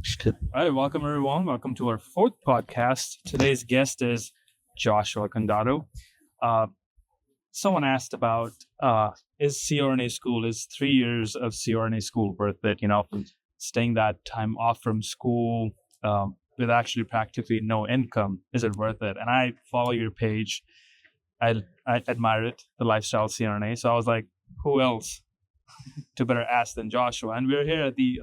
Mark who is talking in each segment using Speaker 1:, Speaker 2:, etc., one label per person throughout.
Speaker 1: All right, welcome everyone. Welcome to our fourth podcast. Today's guest is Joshua Condedo. Someone asked about is CRNA school, is 3 years of CRNA school worth it? Staying that time off from school with actually practically no income, is it worth it? And I follow your page. I admire it, the lifestyle CRNA. So I was like, who else to better ask than Joshua? And we're here at the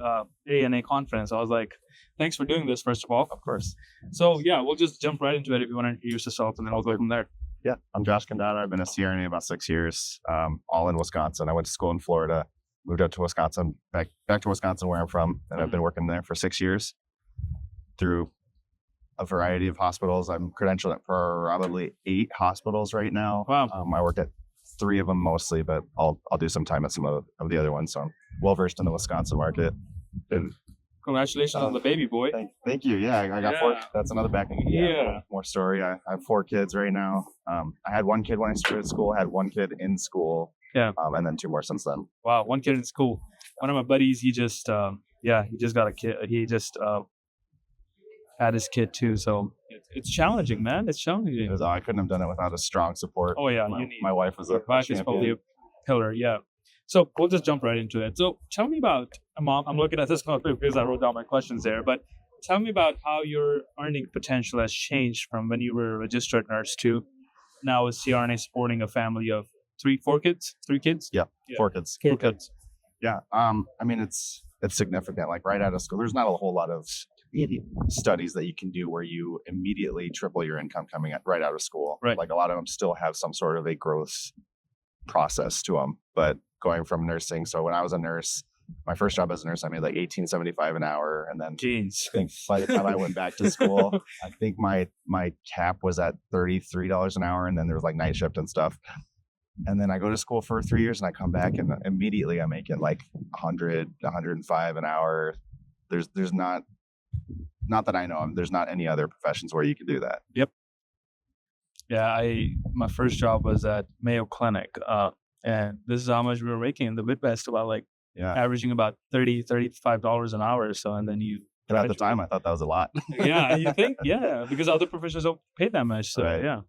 Speaker 1: ANA conference. I was like, thanks for doing this, first of all.
Speaker 2: Of course.
Speaker 1: So yeah, we'll just jump right into it if you want to introduce yourself, and then I'll go from there.
Speaker 2: Yeah, I'm Josh Condedo. I've been a CRNA about 6 years, all in Wisconsin. I went to school in Florida, moved out to Wisconsin, back to Wisconsin where I'm from, and I've been working there for 6 years through a variety of hospitals. I'm credentialed at probably 8 hospitals right now.
Speaker 1: Wow.
Speaker 2: I work at 3 of them mostly, but I'll do some time at some of the other ones. So I'm well versed in the Wisconsin market. And
Speaker 1: Congratulations on the baby boy.
Speaker 2: Thank you. Yeah, I got 4. That's another backing.
Speaker 1: Yeah.
Speaker 2: More story. I have 4 kids right now. I had 1 kid when I started school. I had 1 kid in school.
Speaker 1: Yeah.
Speaker 2: And then 2 more since then.
Speaker 1: Wow, 1 kid in school. One of my buddies, he just got a kid. He just had his kid too. So it's challenging, man. It's challenging.
Speaker 2: I couldn't have done it without a strong support.
Speaker 1: Oh yeah,
Speaker 2: my wife was a
Speaker 1: wife is probably a pillar. Yeah. So we'll just jump right into it. So tell me about, I'm looking at this because I wrote down my questions there, but tell me about how your earning potential has changed from when you were a registered nurse to now as CRNA supporting a family of 3 kids?
Speaker 2: Yeah, 4 kids.
Speaker 1: 4 kids.
Speaker 2: Yeah. I mean, it's significant. Like right out of school, there's not a whole lot of studies that you can do where you immediately triple your income coming right out of school.
Speaker 1: Right.
Speaker 2: Like a lot of them still have some sort of a growth process to them. But going from nursing, so when I was a nurse, my first job as a nurse, I made like $18.75 an hour, and then
Speaker 1: Jeez.
Speaker 2: I think by the time I went back to school, I think my cap was at $33 an hour, and then there was like night shift and stuff. And then I go to school for 3 years, and I come back, and immediately I'm making like 100, 105 an hour. There's not that I know of, there's not any other professions where you can do that.
Speaker 1: Yep. Yeah, my first job was at Mayo Clinic, and this is how much we were making in the Midwest, about like averaging about $35 an hour or so, and then you.
Speaker 2: And at the time, I thought that was a lot.
Speaker 1: Yeah, you think? Yeah, because other professions don't pay that much. So
Speaker 2: right.
Speaker 1: Yeah.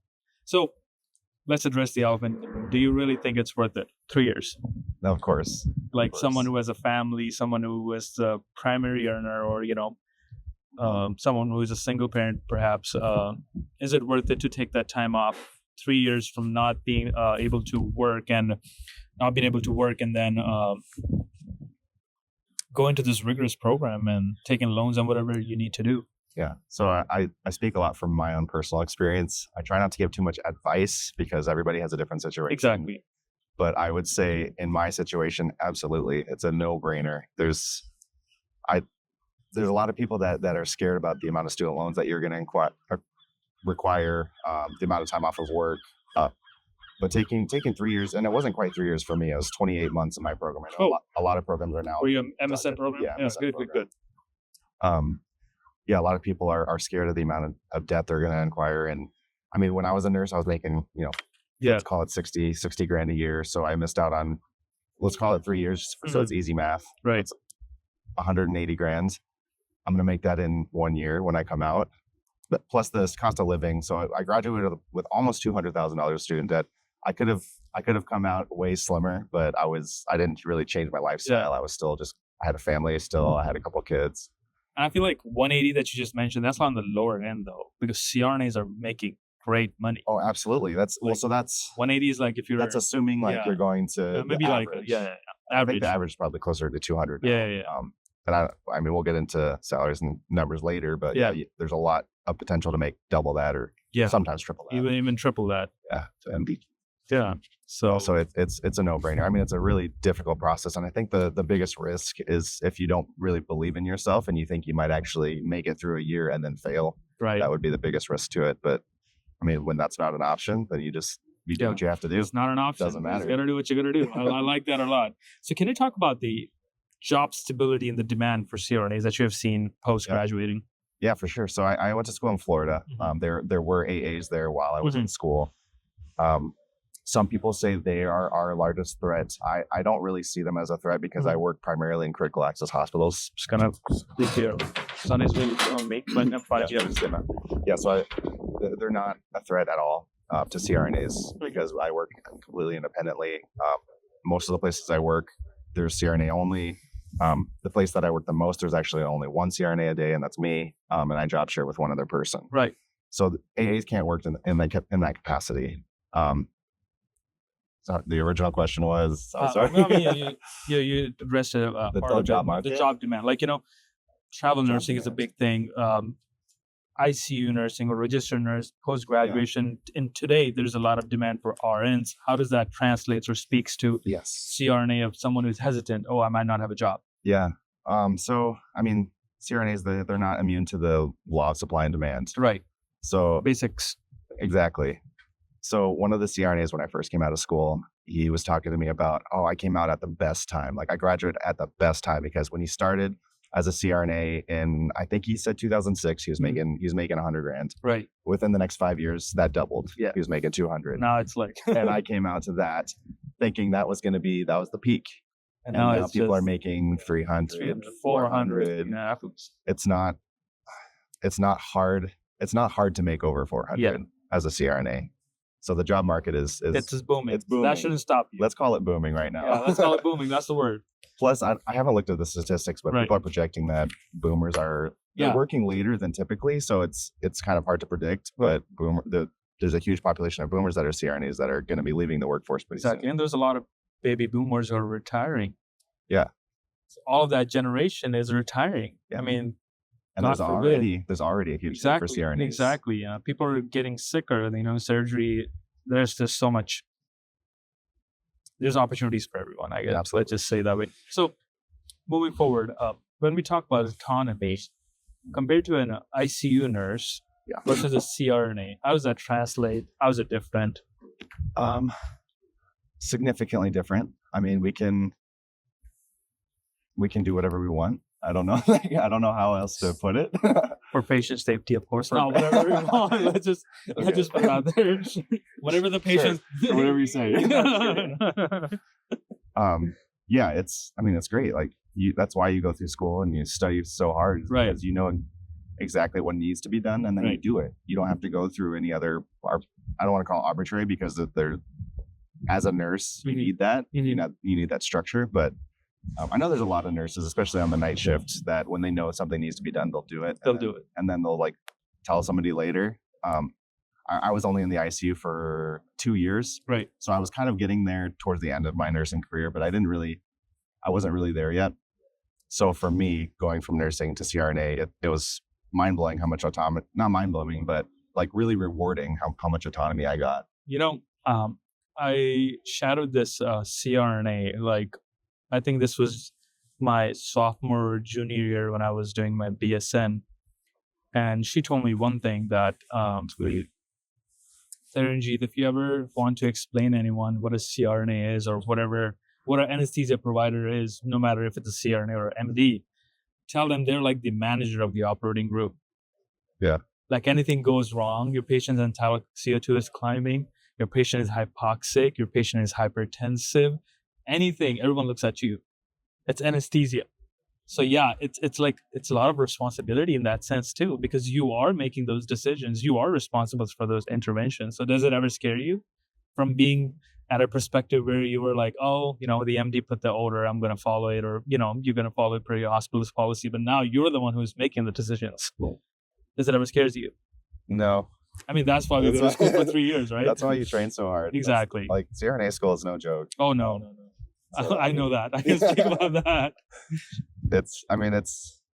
Speaker 1: So let's address the elephant. Do you really think it's worth it? 3 years.
Speaker 2: No, of course.
Speaker 1: Like
Speaker 2: of course.
Speaker 1: Someone who has a family, someone who is the primary earner, or someone who is a single parent, perhaps. Is it worth it to take that time off? 3 years from not being able to work and then go into this rigorous program and taking loans and whatever you need to do.
Speaker 2: Yeah. So I speak a lot from my own personal experience. I try not to give too much advice because everybody has a different situation.
Speaker 1: Exactly.
Speaker 2: But I would say in my situation, absolutely, it's a no-brainer. There's a lot of people that are scared about the amount of student loans that you're going to require, the amount of time off of work. But taking 3 years, and it wasn't quite 3 years for me. It was 28 months in my program. I know a lot of programs are now.
Speaker 1: Were you an MSN program?
Speaker 2: Yeah, MSN
Speaker 1: good.
Speaker 2: Yeah, a lot of people are scared of the amount of debt they're going to acquire. And I mean, when I was a nurse, I was making, let's call it 60 grand a year. So I missed out on, let's call it 3 years. So it's easy math.
Speaker 1: Right.
Speaker 2: It's 180 grand. I'm going to make that in 1 year when I come out, but plus the cost of living. So I graduated with almost $200,000 student debt. I could have come out way slimmer, but I didn't really change my lifestyle.
Speaker 1: Yeah.
Speaker 2: I was still I had a family still. I had a couple of kids.
Speaker 1: And I feel like 180 that you just mentioned, that's on the lower end though, because CRNAs are making great money.
Speaker 2: Oh, absolutely. That's
Speaker 1: 180 is like if you're.
Speaker 2: That's assuming you're going to
Speaker 1: maybe
Speaker 2: average.
Speaker 1: average.
Speaker 2: I think the average is probably closer to 200.
Speaker 1: Yeah.
Speaker 2: And I mean, we'll get into salaries and numbers later, but there's a lot of potential to make double that or sometimes triple that.
Speaker 1: Even triple that.
Speaker 2: Yeah.
Speaker 1: So
Speaker 2: it's a no-brainer. I mean, it's a really difficult process. And I think the biggest risk is if you don't really believe in yourself and you think you might actually make it through a year and then fail.
Speaker 1: Right.
Speaker 2: That would be the biggest risk to it. But I mean, when that's not an option, then you do what you have to do.
Speaker 1: It's not an option.
Speaker 2: Doesn't matter.
Speaker 1: You got to do what you got to do. I like that a lot. So can you talk about the job stability and the demand for CRNAs that you have seen post-graduating?
Speaker 2: Yeah, for sure. So I went to school in Florida. There were AAs there while I was in school. Some people say they are our largest threat. I don't really see them as a threat because I work primarily in critical access hospitals.
Speaker 1: Just gonna speak here. sun is really on me, but I'm fine.
Speaker 2: So they're not a threat at all to CRNAs because I work completely independently. Most of the places I work, there's CRNA only. The place that I work the most, there's actually only one CRNA a day, and that's me. And I job share with one other person.
Speaker 1: Right.
Speaker 2: So the AAs can't work in that capacity. So the original question was, sorry.
Speaker 1: You addressed
Speaker 2: the job market,
Speaker 1: the job demand. Like, travel nursing is a big thing. ICU nursing or registered nurse, post-graduation. And today, there's a lot of demand for RNs. How does that translate or speaks to CRNA of someone who's hesitant? Oh, I might not have a job.
Speaker 2: Yeah. So, I mean, CRNAs, they're not immune to the law of supply and demand.
Speaker 1: Right.
Speaker 2: So
Speaker 1: basics.
Speaker 2: Exactly. So one of the CRNAs, when I first came out of school, he was talking to me about, I came out at the best time. Like I graduated at the best time because when he started as a CRNA in, I think he said 2006, he was making $100,000.
Speaker 1: Right.
Speaker 2: Within the next 5 years, that doubled.
Speaker 1: Yeah.
Speaker 2: He was making 200.
Speaker 1: Now it's like,
Speaker 2: and I came out to that thinking that was the peak.
Speaker 1: And now
Speaker 2: people are making 300, 400. It's not hard. It's not hard to make over 400 as a CRNA. So the job market is
Speaker 1: it's just booming.
Speaker 2: It's booming.
Speaker 1: That shouldn't stop you.
Speaker 2: Let's call it booming right now.
Speaker 1: Yeah, let's call it booming. That's the word.
Speaker 2: Plus, I haven't looked at the statistics, but people are projecting that boomers are working later than typically. So it's kind of hard to predict. But there's a huge population of boomers that are CRNAs that are going to be leaving the workforce pretty soon.
Speaker 1: And there's a lot of baby boomers who are retiring.
Speaker 2: Yeah.
Speaker 1: So all of that generation is retiring. Yeah. I mean,
Speaker 2: and there's already a huge need for CRNAs.
Speaker 1: Exactly. People are getting sicker. Surgery. There's just so much. There's opportunities for everyone, I guess.
Speaker 2: Absolutely.
Speaker 1: Let's just say that way. So, moving forward, when we talk about autonomy, compared to an ICU nurse versus a CRNA, how does that translate? How is it different?
Speaker 2: Significantly different. I mean, we can do whatever we want. I don't know. I don't know how else to put it.
Speaker 1: For patient safety, of course. No, whatever you want. Let's just put it out there. Whatever the patient,
Speaker 2: whatever you say. It's great. Like that's why you go through school and you study so hard, because you know exactly what needs to be done, and then you do it. You don't have to go through any other. I don't want to call it arbitrary because as a nurse, you need that. You need that structure, but. I know there's a lot of nurses, especially on the night shift, that when they know something needs to be done, they'll do it. And then they'll tell somebody later. I was only in the ICU for 2 years.
Speaker 1: Right.
Speaker 2: So I was kind of getting there towards the end of my nursing career, but I wasn't really there yet. So for me, going from nursing to CRNA, it was mind-blowing how much autonomy, not mind-blowing, but really rewarding how much autonomy I got.
Speaker 1: I shadowed this CRNA, I think this was my sophomore or junior year when I was doing my BSN. And she told me one thing that, Saranjeet, if you ever want to explain to anyone what a CRNA is or what an anesthesia provider is, no matter if it's a CRNA or MD, tell them they're like the manager of the operating group.
Speaker 2: Yeah.
Speaker 1: Like anything goes wrong, your patient's entire CO2 is climbing, your patient is hypoxic, your patient is hypertensive. Anything, everyone looks at you. It's anesthesia. So it's a lot of responsibility in that sense too, because you are making those decisions. You are responsible for those interventions. So does it ever scare you from being at a perspective where you were like, the MD put the order, I'm going to follow it, or, you're going to follow it per your hospital's policy, but now you're the one who's making the decisions. Does it ever scares you?
Speaker 2: No.
Speaker 1: I mean, that's why we go to school for 3 years, right?
Speaker 2: That's why you train so hard.
Speaker 1: Exactly.
Speaker 2: CRNA school is no joke.
Speaker 1: Oh, no. So, I know that. I can speak about that.
Speaker 2: It's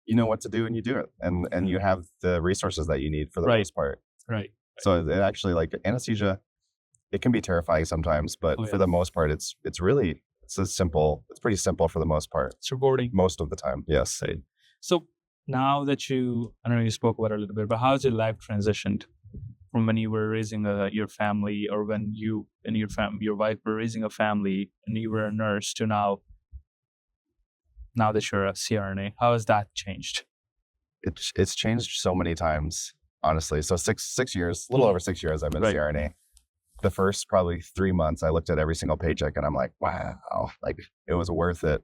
Speaker 2: you know what to do and you do it. And you have the resources that you need for the most part.
Speaker 1: Right.
Speaker 2: So it actually, anesthesia, it can be terrifying sometimes, but for the most part, it's pretty simple for the most part.
Speaker 1: It's rewarding.
Speaker 2: Most of the time, yes.
Speaker 1: So now that I know you spoke about it a little bit, but how has your life transitioned from when you were raising your family, or when you and your wife were raising a family and you were a nurse, to now that you're a CRNA? How has that changed?
Speaker 2: It's changed so many times, honestly. So 6 years, a little over 6 years I've been CRNA. The first probably 3 months, I looked at every single paycheck and I'm like, wow, it was worth it.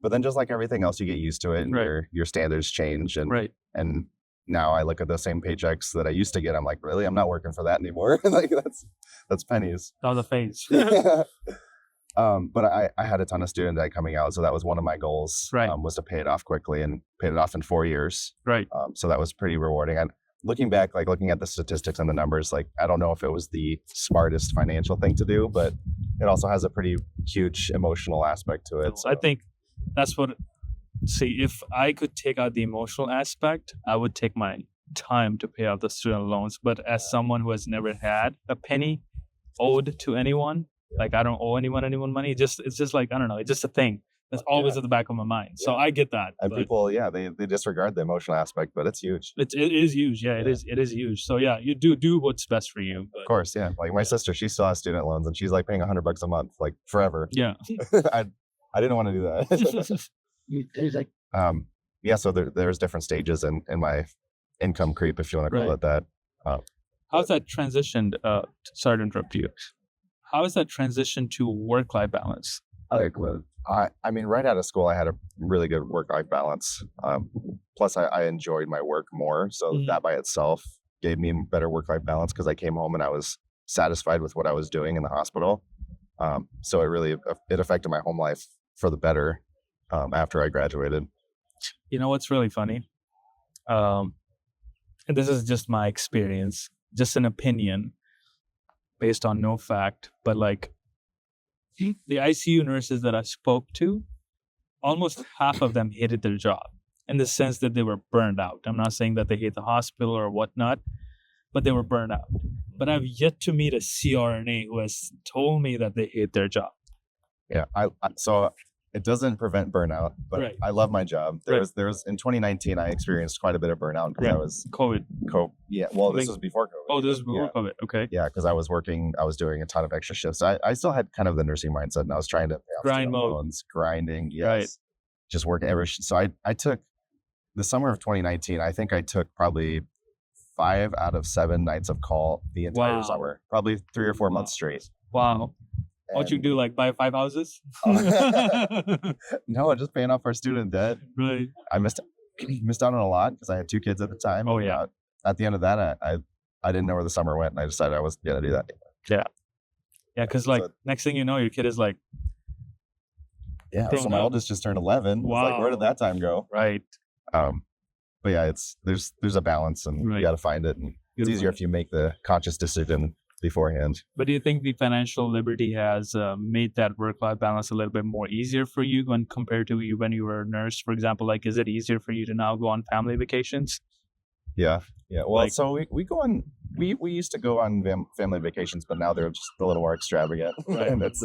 Speaker 2: But then just like everything else, you get used to it, and your standards change. And And now I look at the same paychecks that I used to get. I'm like, really? I'm not working for that anymore. Like that's pennies.
Speaker 1: That was a phase.
Speaker 2: But I had a ton of student debt coming out. So that was one of my goals,
Speaker 1: Right.
Speaker 2: Was to pay it off quickly, and paid it off in 4 years.
Speaker 1: Right.
Speaker 2: So that was pretty rewarding. And looking back, like looking at the statistics and the numbers, like I don't know if it was the smartest financial thing to do, but it also has a pretty huge emotional aspect to it. So.
Speaker 1: I think that's what, see, if I could take out the emotional aspect, I would take my time to pay off the student loans. But as someone who has never had a penny owed to anyone, like I don't owe anyone money. It's just like, I don't know. It's just a thing that's always at the back of my mind. So I get that.
Speaker 2: And people, they disregard the emotional aspect, but it's huge.
Speaker 1: It is huge. Yeah, it is huge. So yeah, you do what's best for you. But.
Speaker 2: Of course, yeah. Like my sister, she still has student loans, and she's like paying $100 a month, like forever.
Speaker 1: Yeah.
Speaker 2: I didn't want to do that. So there's different stages in my income creep, if you want to call it that.
Speaker 1: How's that transitioned? Sorry to interrupt you. How is that transition to work-life balance?
Speaker 2: I mean, right out of school, I had a really good work-life balance. Plus, I enjoyed my work more. So that by itself gave me better work-life balance because I came home and I was satisfied with what I was doing in the hospital. So it affected my home life for the better after I graduated.
Speaker 1: You know what's really funny? And this is just my experience, just an opinion based on no fact, but like the ICU nurses that I spoke to, almost half of them hated their job in the sense that they were burned out. I'm not saying that they hate the hospital or whatnot, but they were burned out. But I've yet to meet a CRNA who has told me that they hate their job.
Speaker 2: Yeah, so it doesn't prevent burnout, but I love my job. There was in 2019, I experienced quite a bit of burnout because I was
Speaker 1: COVID.
Speaker 2: Yeah, well, this was before COVID.
Speaker 1: Oh, this was before COVID. Okay.
Speaker 2: Yeah, because I was doing a ton of extra shifts. I still had kind of the nursing mindset, and I was trying to
Speaker 1: grind mode,
Speaker 2: grinding. Yes, just working every. So I took the summer of 2019. I think I took probably 5 out of 7 nights of call the entire summer, probably 3 or 4 months straight.
Speaker 1: Wow. What'd you do? Like buy 5 houses?
Speaker 2: No, just paying off our student debt.
Speaker 1: Right.
Speaker 2: I missed out on a lot because I had 2 kids at the time.
Speaker 1: Oh yeah.
Speaker 2: At the end of that, I didn't know where the summer went, and I decided I wasn't gonna do that anymore.
Speaker 1: Yeah, because next thing you know, your kid is like.
Speaker 2: Yeah. So my oldest just turned 11. Wow. It's like, where did that time go?
Speaker 1: Right.
Speaker 2: But yeah, there's a balance, and you got to find it. And it's easier if you make the conscious decision beforehand. But
Speaker 1: do you think the financial liberty has made that work-life balance a little bit more easier for you when compared to when you were a nurse, for example? Like, is it easier for you to now go on family vacations?
Speaker 2: Yeah. Well, so we go on. We used to go on family vacations, but now they're just a little more extravagant.
Speaker 1: Right.
Speaker 2: And it's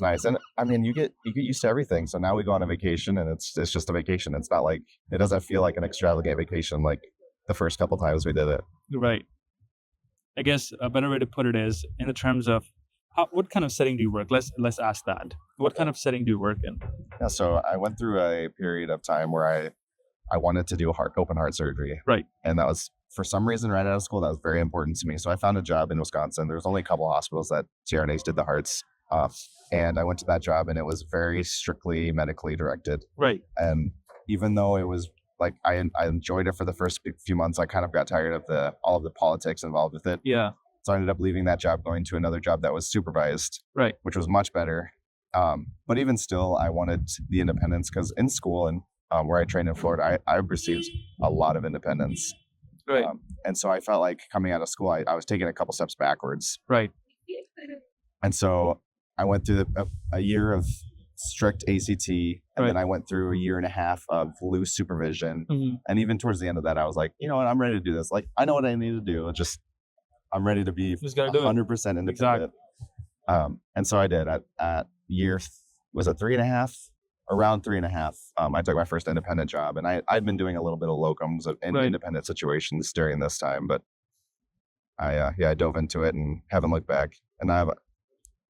Speaker 2: nice. And I mean, you get used to everything. So now we go on a vacation, and it's just a vacation. It's not like, it doesn't feel like an extravagant vacation like the first couple times we did it.
Speaker 1: Right. I guess a better way to put it is in the terms of what kind of setting do you work? Let's ask that. What kind of setting do you work in?
Speaker 2: Yeah, so I went through a period of time where I wanted to do open heart surgery.
Speaker 1: Right.
Speaker 2: And that was, for some reason, right out of school, that was very important to me. So I found a job in Wisconsin. There was only a couple of hospitals that CRNAs did the hearts. And I went to that job, and it was very strictly medically directed.
Speaker 1: Right.
Speaker 2: And even though it was like, I enjoyed it for the first few months, I kind of got tired of all of the politics involved with it.
Speaker 1: Yeah.
Speaker 2: So I ended up leaving that job, going to another job that was supervised.
Speaker 1: Right.
Speaker 2: Which was much better. But even still, I wanted the independence, because in school and where I trained in Florida, I received a lot of independence.
Speaker 1: Right.
Speaker 2: And so I felt like coming out of school, I was taking a couple steps backwards.
Speaker 1: Right.
Speaker 2: And so I went through a year of strict ACT, and then I went through a year and a half of loose supervision. Mm-hmm. And even towards the end of that, I was like, you know what, I'm ready to do this. Like, I know what I need to do. I'm ready to be 100% independent.
Speaker 1: Exactly.
Speaker 2: And so I did. At year, was it 3.5? Around 3.5, I took my first independent job, and I'd been doing a little bit of locums in independent situations during this time, but I dove into it and haven't looked back. And I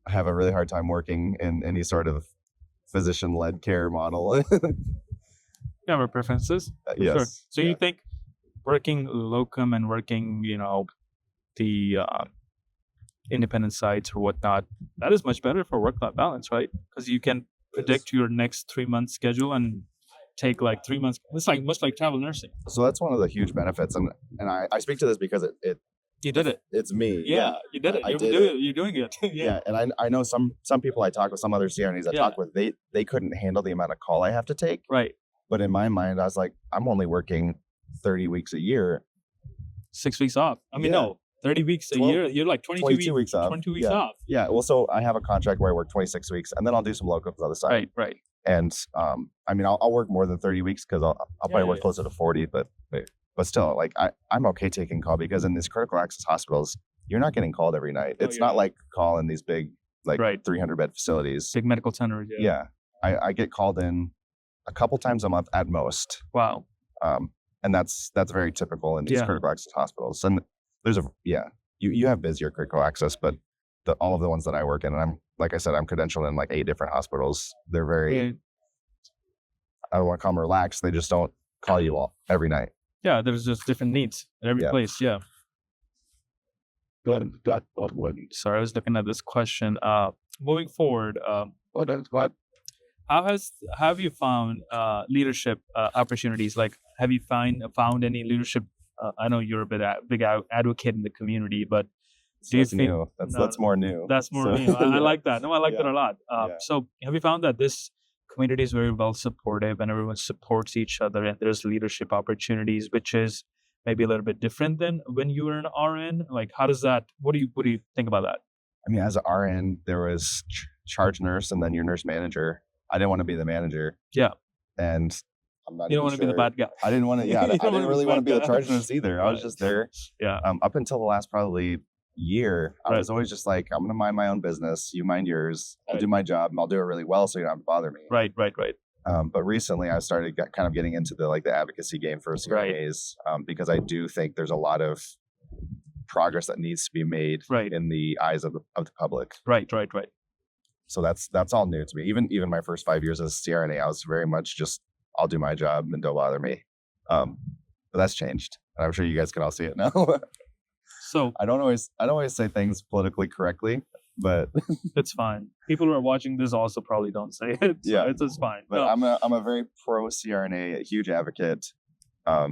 Speaker 2: have a really hard time working in any sort of physician-led care model.
Speaker 1: You have our preferences?
Speaker 2: Yes.
Speaker 1: Sure. So you think working locum and working, the independent sites or whatnot, that is much better for work-life balance, right? Because you can predict your next 3-month schedule and take like 3 months. It's like much like travel nursing.
Speaker 2: So that's one of the huge benefits, and I speak to this because
Speaker 1: You did it.
Speaker 2: it's me.
Speaker 1: Yeah, you did it.
Speaker 2: I did it.
Speaker 1: You're doing it.
Speaker 2: Yeah, and I know some people I talk with, some other CRNAs I talk with, they couldn't handle the amount of call I have to take.
Speaker 1: Right.
Speaker 2: But in my mind, I was like, I'm only working 30 weeks a year.
Speaker 1: 6 weeks off. I mean, no, 30 weeks a year. You're like 22
Speaker 2: weeks off.
Speaker 1: 22 weeks off.
Speaker 2: Yeah. Well, so I have a contract where I work 26 weeks, and then I'll do some locums on the side.
Speaker 1: Right.
Speaker 2: And I mean, I'll work more than 30 weeks because I'll probably work closer to 40. But still, like I'm okay taking call, because in these critical access hospitals, you're not getting called every night. It's not like call in these big 300 bed facilities,
Speaker 1: big medical centers.
Speaker 2: Yeah. I get called in a couple times a month at most.
Speaker 1: Wow.
Speaker 2: And that's very typical in these critical access hospitals. And there's you have busier critical access, but all of the ones that I work in, and I'm, like I said, I'm credentialed in like 8 different hospitals. They're very, I don't want to call them relaxed. They just don't call you all every night.
Speaker 1: Yeah, there's just different needs at every place. Yeah. Sorry, I was looking at this question. Moving forward, how have you found leadership opportunities? Like, have you found any leadership? I know you're a big advocate in the community, but
Speaker 2: that's new. That's more new.
Speaker 1: That's more new. I like that. No, I like that a lot. So, have you found that this community is very well supportive and everyone supports each other, and there's leadership opportunities, which is maybe a little bit different than when you were an RN? Like, how does that? What do you think about that?
Speaker 2: I mean, as an RN, there was charge nurse and then your nurse manager. I didn't want to be the manager.
Speaker 1: Yeah.
Speaker 2: And I'm not.
Speaker 1: You don't want to be the bad guy.
Speaker 2: I didn't want to. Yeah, I didn't really want to be the charge nurse either. I was just there.
Speaker 1: Yeah.
Speaker 2: Up until the last probably year, I was always just like, I'm going to mind my own business. You mind yours. I'll do my job, and I'll do it really well, so you don't have to bother me.
Speaker 1: Right.
Speaker 2: But recently, I started kind of getting into the advocacy game for CRNAs, because I do think there's a lot of progress that needs to be made in the eyes of the public.
Speaker 1: Right.
Speaker 2: So that's all new to me. Even my first 5 years as a CRNA, I was very much just, I'll do my job and don't bother me. But that's changed, and I'm sure you guys can all see it now.
Speaker 1: So
Speaker 2: I don't always say things politically correctly, but
Speaker 1: it's fine. People who are watching this also probably don't say it. So it's fine.
Speaker 2: But no. I'm a very pro CRNA, a huge advocate. I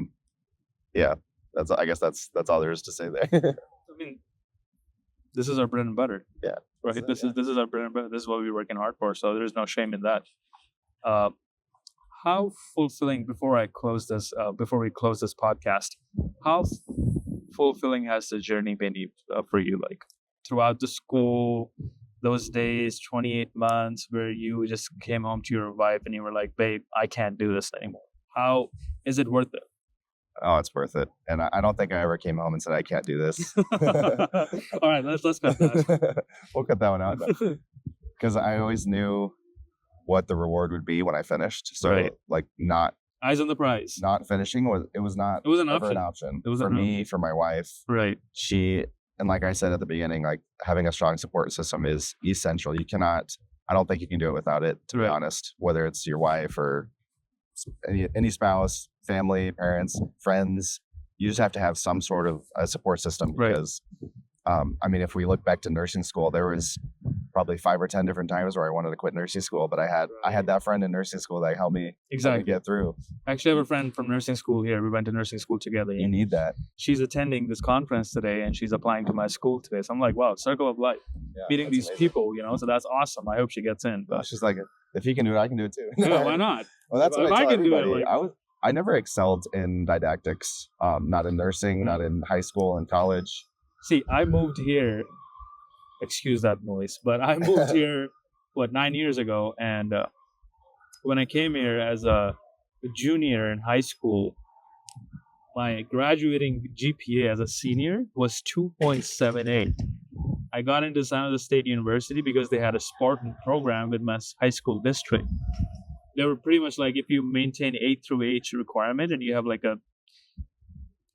Speaker 2: guess that's all there is to say there.
Speaker 1: I mean, this is our bread and butter.
Speaker 2: Yeah.
Speaker 1: Right. This is our bread and butter. This is what we're working hard for. So there's no shame in that. How fulfilling, before we close this podcast, how fulfilling has the journey been for you? Like, throughout the school, those days, 28 months, where you just came home to your wife and you were like, babe, I can't do this anymore. How is it worth it?
Speaker 2: Oh, it's worth it. And I don't think I ever came home and said, I can't do this.
Speaker 1: All right, let's cut that.
Speaker 2: We'll cut that one out. Because I always knew what the reward would be when I finished. So not
Speaker 1: eyes on the prize.
Speaker 2: Not finishing was an option. It was for me, for my wife.
Speaker 1: Right.
Speaker 2: And like I said at the beginning, like, having a strong support system is essential. I don't think you can do it without it, to be honest, whether it's your wife or any spouse, family, parents, friends. You just have to have some sort of a support system, because I mean, if we look back to nursing school, there was probably 5 or 10 different times where I wanted to quit nursing school, but I had that friend in nursing school that helped me get through.
Speaker 1: I actually have a friend from nursing school here. We went to nursing school together.
Speaker 2: You need that.
Speaker 1: She's attending this conference today, and she's applying to my school today. So I'm like, wow, circle of life, meeting these people, so that's awesome. I hope she gets in. But
Speaker 2: she's like, if he can do it, I can do it too.
Speaker 1: Yeah, why not?
Speaker 2: Well, that's what I can do it. I never excelled in didactics, not in nursing, not in high school and college.
Speaker 1: See, I moved here, excuse that noise, but I moved here, 9 years ago. And when I came here as a junior in high school, my graduating GPA as a senior was 2.78. I got into San Jose State University because they had a Spartan program with my high school district. They were pretty much like, if you maintain 8 through H requirement and you have like a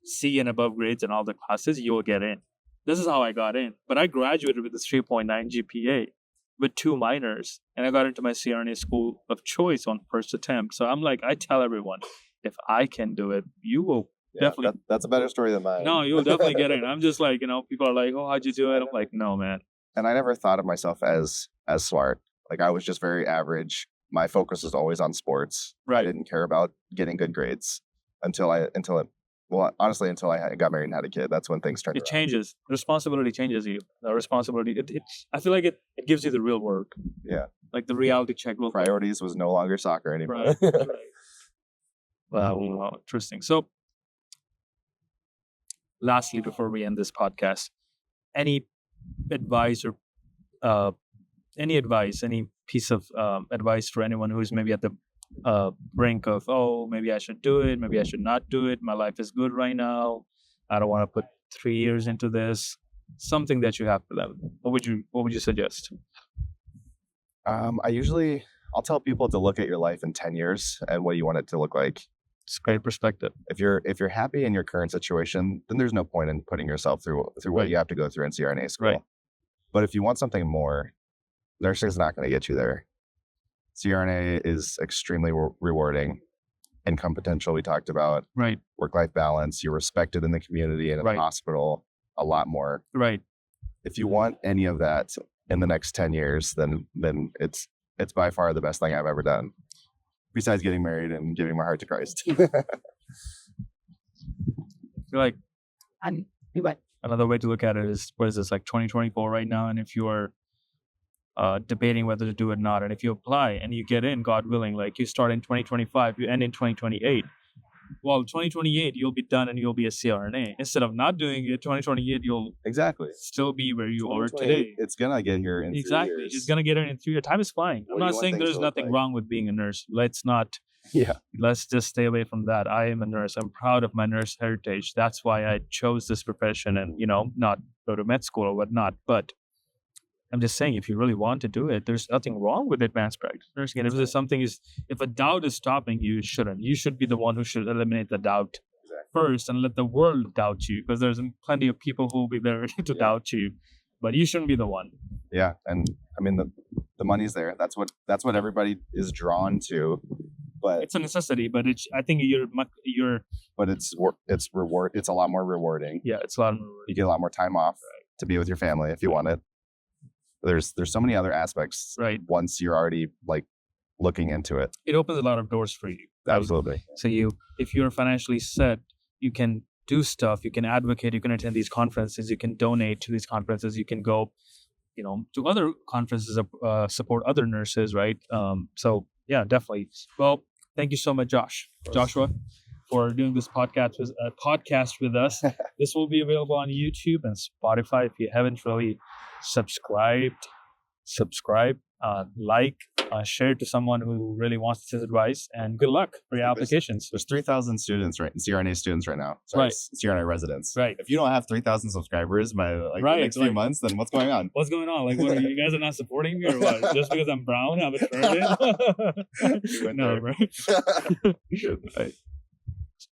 Speaker 1: C and above grades in all the classes, you will get in. This is how I got in. But I graduated with a 3.9 GPA with 2 minors, and I got into my CRNA school of choice on first attempt. So I'm like, I tell everyone, if I can do it, you will definitely.
Speaker 2: That's a better story than mine.
Speaker 1: No, you'll definitely get in. I'm just like, people are like, oh, how'd you do it? I'm like, no, man.
Speaker 2: And I never thought of myself as smart. Like, I was just very average. my focus was always on sports. I didn't care about getting good grades until I got married and had a kid. That's when things turned
Speaker 1: It
Speaker 2: around.
Speaker 1: changes. Responsibility changes you. The responsibility. I feel like it gives you the real work.
Speaker 2: Yeah.
Speaker 1: Like the reality check.
Speaker 2: Priorities was no longer soccer anymore.
Speaker 1: Right. Wow. Interesting. So, lastly, before we end this podcast, any advice any piece of advice for anyone who's maybe at the brink of, maybe I should do it, maybe I should not do it. My life is good right now. I don't want to put 3 years into this. Something that you have for them. What would you suggest?
Speaker 2: I'll tell people to look at your life in 10 years and what you want it to look like.
Speaker 1: It's a great perspective.
Speaker 2: If you're happy in your current situation, then there's no point in putting yourself through what you have to go through in CRNA school.
Speaker 1: Right.
Speaker 2: But if you want something more, nursing's not going to get you there. CRNA is extremely rewarding. Income potential we talked about. Right. Work-life balance. You're respected in the community and in the hospital a lot more. Right. If you want any of that in the next 10 years, then it's by far the best thing I've ever done. Besides getting married and giving my heart to Christ.
Speaker 1: You're like, another way to look at it is, what is this, like 2024 right now? And if you are debating whether to do it or not, and if you apply and you get in, God willing, like you start in 2025, you end in 2028. Well, 2028, you'll be done and you'll be a CRNA. Instead of not doing it, 2028, you'll still be where you are today.
Speaker 2: It's going to get here in 3 years.
Speaker 1: It's going to get in 3 years. Time is flying. I'm not saying there's nothing wrong with being a nurse. Let's just stay away from that. I am a nurse. I'm proud of my nurse heritage. That's why I chose this profession and, not go to med school or whatnot. But I'm just saying, if you really want to do it, there's nothing wrong with advanced practice nursing. And if a doubt is stopping you, you shouldn't. You should be the one who should eliminate the doubt first and let the world doubt you, because there's plenty of people who will be there to doubt you, but you shouldn't be the one.
Speaker 2: Yeah, and I mean the money's there. That's what everybody is drawn to. But
Speaker 1: it's a necessity. But I think you're.
Speaker 2: But it's reward. It's a lot more rewarding.
Speaker 1: Yeah, it's a lot more rewarding.
Speaker 2: You get a lot more time off to be with your family if you want it. There's so many other aspects. Right. Once you're already looking into it,
Speaker 1: it opens a lot of doors for you.
Speaker 2: Right? Absolutely.
Speaker 1: So if you're financially set, you can do stuff. You can advocate. You can attend these conferences. You can donate to these conferences. You can go, to other conferences, support other nurses. Right. So yeah, definitely. Well, thank you so much, Joshua, for doing this podcast with us. This will be available on YouTube and Spotify. If you haven't really subscribe, share it to someone who really wants this advice, and good luck for your applications.
Speaker 2: There's 3,000 CRNA students right now. Sorry, CRNA residents.
Speaker 1: Right.
Speaker 2: If you don't have 3,000 subscribers by the next few months, then what's going on?
Speaker 1: What's going on? What are you guys are not supporting me or what? Just because I'm brown, I'm a turban? No, right?